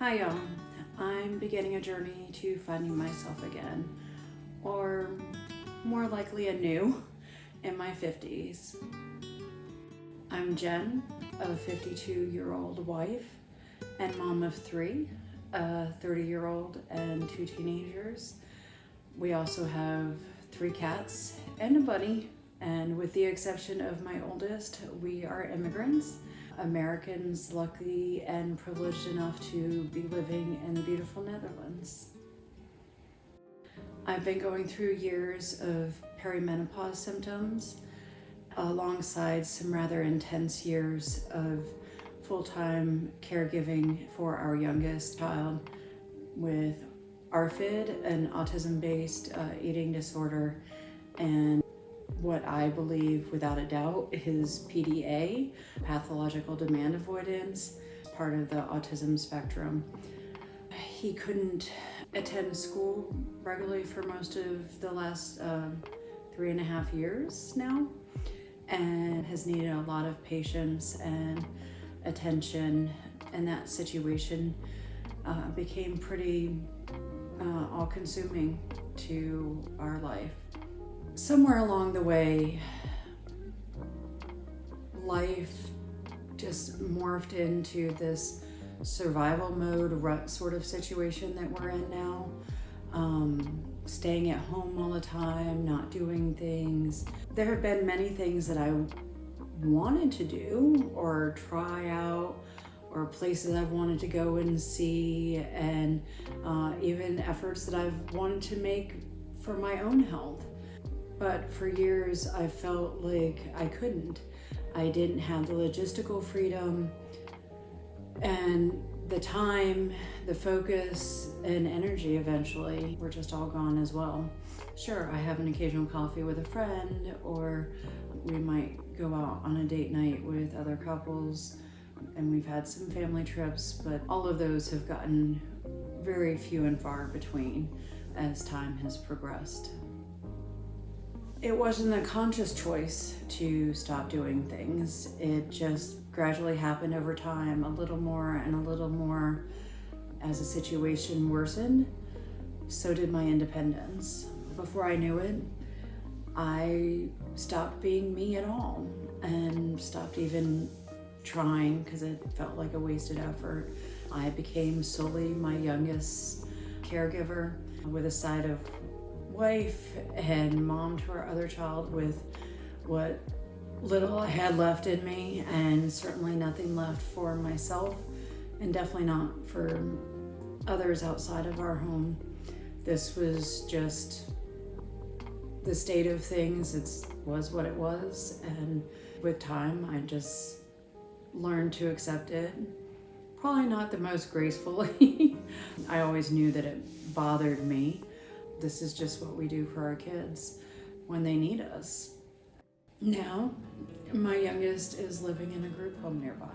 Hi y'all, I'm beginning a journey to finding myself again, or more likely anew, in my 50s. I'm Jen, a 52-year-old wife and mom of 3, a 30-year-old and 2 teenagers. We also have 3 cats and a bunny, and with the exception of my oldest, we are immigrants. Americans lucky and privileged enough to be living in the beautiful Netherlands. I've been going through years of perimenopause symptoms alongside some rather intense years of full-time caregiving for our youngest child with ARFID, an autism-based eating disorder, and what I believe without a doubt is PDA, pathological demand avoidance, part of the autism spectrum. He couldn't attend school regularly for most of the last 3.5 years now, and has needed a lot of patience and attention, and that situation became pretty all-consuming to our life. Somewhere along the way, life just morphed into this survival mode rut sort of situation that we're in now. Staying at home all the time, not doing things. There have been many things that I wanted to do or try out, or places I've wanted to go and see, and even efforts that I've wanted to make for my own health. But for years, I felt like I couldn't. I didn't have the logistical freedom and the time, the focus, and energy eventually were just all gone as well. Sure, I have an occasional coffee with a friend, or we might go out on a date night with other couples, and we've had some family trips, but all of those have gotten very few and far between as time has progressed. It wasn't a conscious choice to stop doing things. It just gradually happened over time, a little more and a little more. As the situation worsened, so did my independence. Before I knew it, I stopped being me at all and stopped even trying because it felt like a wasted effort. I became solely my youngest caregiver with a side of wife and mom to our other child with what little I had left in me, and certainly nothing left for myself, and definitely not for others outside of our home. This was just the state of things. It was what it was, and with time I just learned to accept it. Probably not the most gracefully. I always knew that it bothered me. This is just what we do for our kids when they need us. Now, my youngest is living in a group home nearby.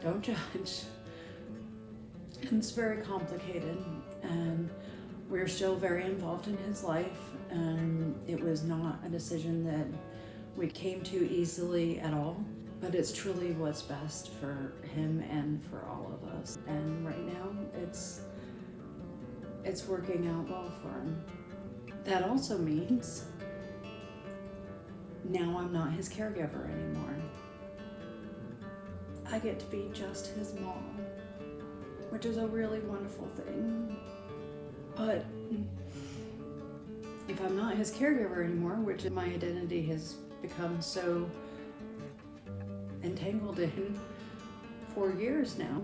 Don't judge. It's very complicated, and we're still very involved in his life, and it was not a decision that we came to easily at all, but it's truly what's best for him and for all of us. And right now, it's working out well for him. That also means now I'm not his caregiver anymore. I get to be just his mom, which is a really wonderful thing. But if I'm not his caregiver anymore, which my identity has become so entangled in for years now,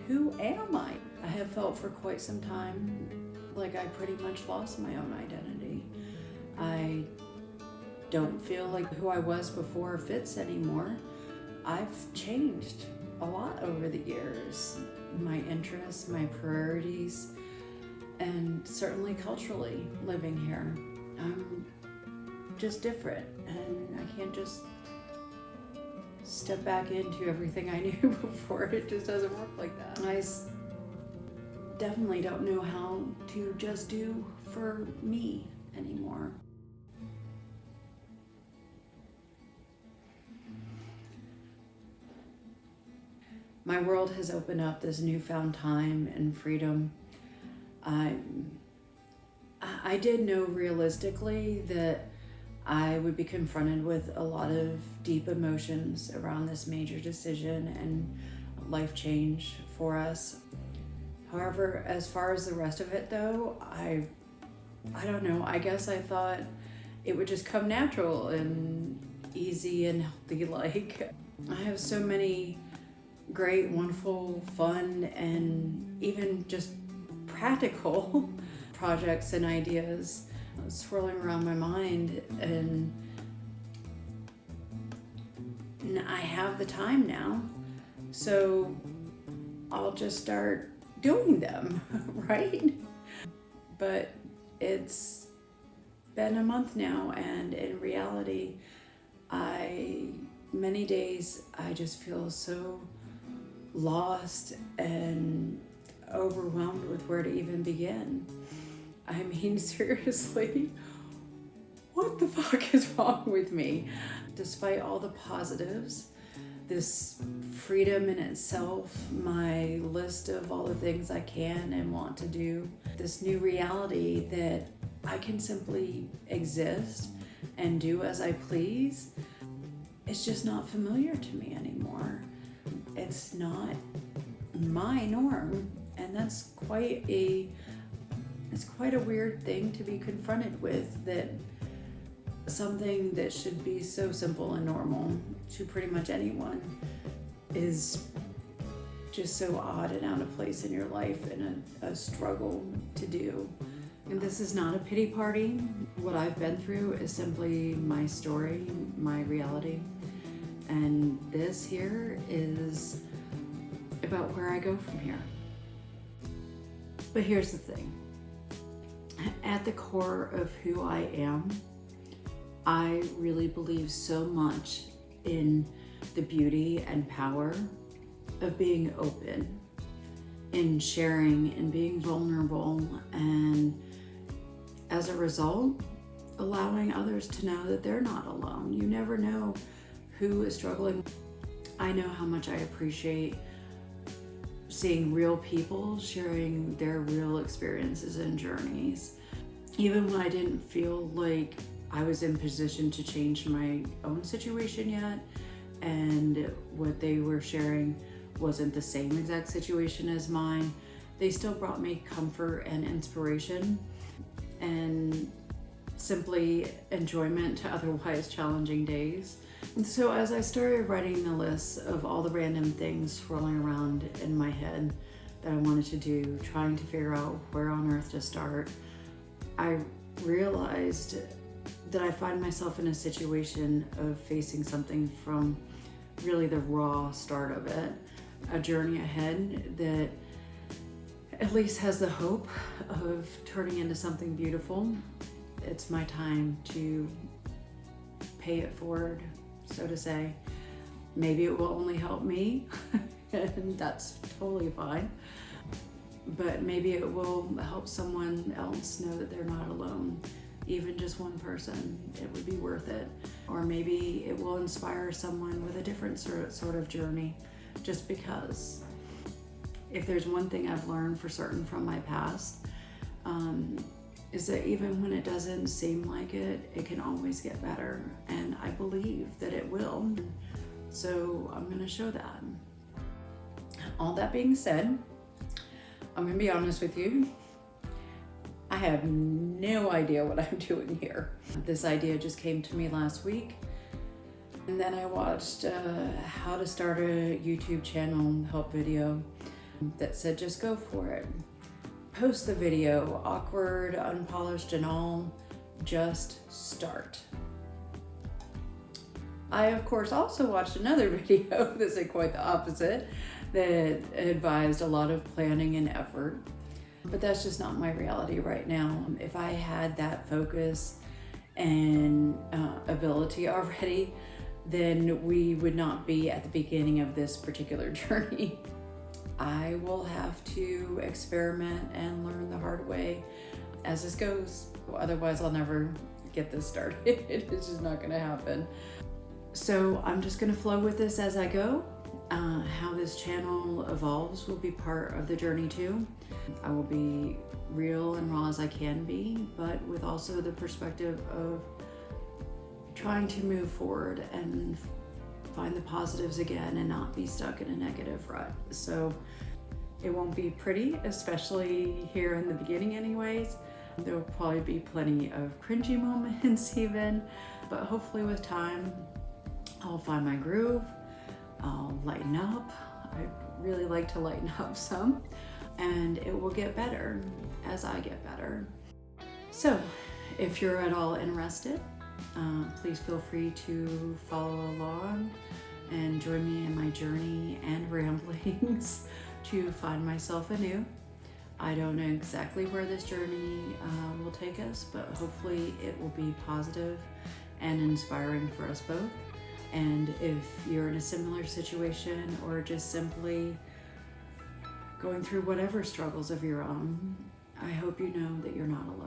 who am I? I have felt for quite some time like I pretty much lost my own identity. I don't feel like who I was before fits anymore. I've changed a lot over the years. My interests, my priorities, and certainly culturally living here. I'm just different, and I can't just step back into everything I knew before. It just doesn't work like that. I definitely don't know how to just do for me anymore. my world has opened up this newfound time and freedom. I did know realistically that I would be confronted with a lot of deep emotions around this major decision and life change for us. However, as far as the rest of it though, I don't know, I guess I thought it would just come natural and easy and healthy. Like, I have so many great, wonderful, fun, and even just practical projects and ideas swirling around my mind, and I have the time now, so I'll just start doing them, right? But it's been a month now, and in reality, many days I just feel so lost and overwhelmed with where to even begin. I mean, seriously, what the fuck is wrong with me? Despite all the positives, this freedom in itself, my list of all the things I can and want to do, this new reality that I can simply exist and do as I please, it's just not familiar to me anymore. It's not my norm, and that's quite a weird thing to be confronted with, that something that should be so simple and normal to pretty much anyone is just so odd and out of place in your life and a struggle to do. And this is not a pity party. What I've been through is simply my story, my reality. And this here is about where I go from here. But here's the thing. At the core of who I am, I really believe so much in the beauty and power of being open, in sharing and being vulnerable, and as a result, allowing others to know that they're not alone. You never know who is struggling. I know how much I appreciate seeing real people sharing their real experiences and journeys. Even when I didn't feel like I was in position to change my own situation yet, and what they were sharing wasn't the same exact situation as mine, they still brought me comfort and inspiration and simply enjoyment to otherwise challenging days. And so as I started writing the list of all the random things swirling around in my head that I wanted to do, trying to figure out where on earth to start, I realized that I find myself in a situation of facing something from really the raw start of it, a journey ahead that at least has the hope of turning into something beautiful. It's my time to pay it forward, so to say. Maybe it will only help me, and that's totally fine. But maybe it will help someone else know that they're not alone. Even just one person, it would be worth it. Or maybe it will inspire someone with a different sort of journey, just because. If there's one thing I've learned for certain from my past, is that even when it doesn't seem like it, it can always get better. And I believe that it will. So I'm gonna show that. All that being said, I'm gonna be honest with you. I have no idea what I'm doing here. This idea just came to me last week. And then I watched how to start a YouTube channel help video that said just go for it. Post the video, awkward, unpolished and all, just start. I of course also watched another video that said quite the opposite, that advised a lot of planning and effort. But that's just not my reality right now. If I had that focus and ability already, then we would not be at the beginning of this particular journey. I will have to experiment and learn the hard way as this goes. Otherwise, I'll never get this started. It's just not gonna happen. So I'm just gonna flow with this as I go. How this channel evolves will be part of the journey too. I will be real and raw as I can be, but with also the perspective of trying to move forward and find the positives again and not be stuck in a negative rut. So it won't be pretty, especially here in the beginning anyways. There will probably be plenty of cringy moments even, but hopefully with time, I'll find my groove, I'll lighten up. I really like to lighten up some, and it will get better as I get better. So if you're at all interested, please feel free to follow along and join me in my journey and ramblings to find myself anew. I don't know exactly where this journey will take us, but hopefully it will be positive and inspiring for us both. And if you're in a similar situation or just simply going through whatever struggles of your own, I hope you know that you're not alone.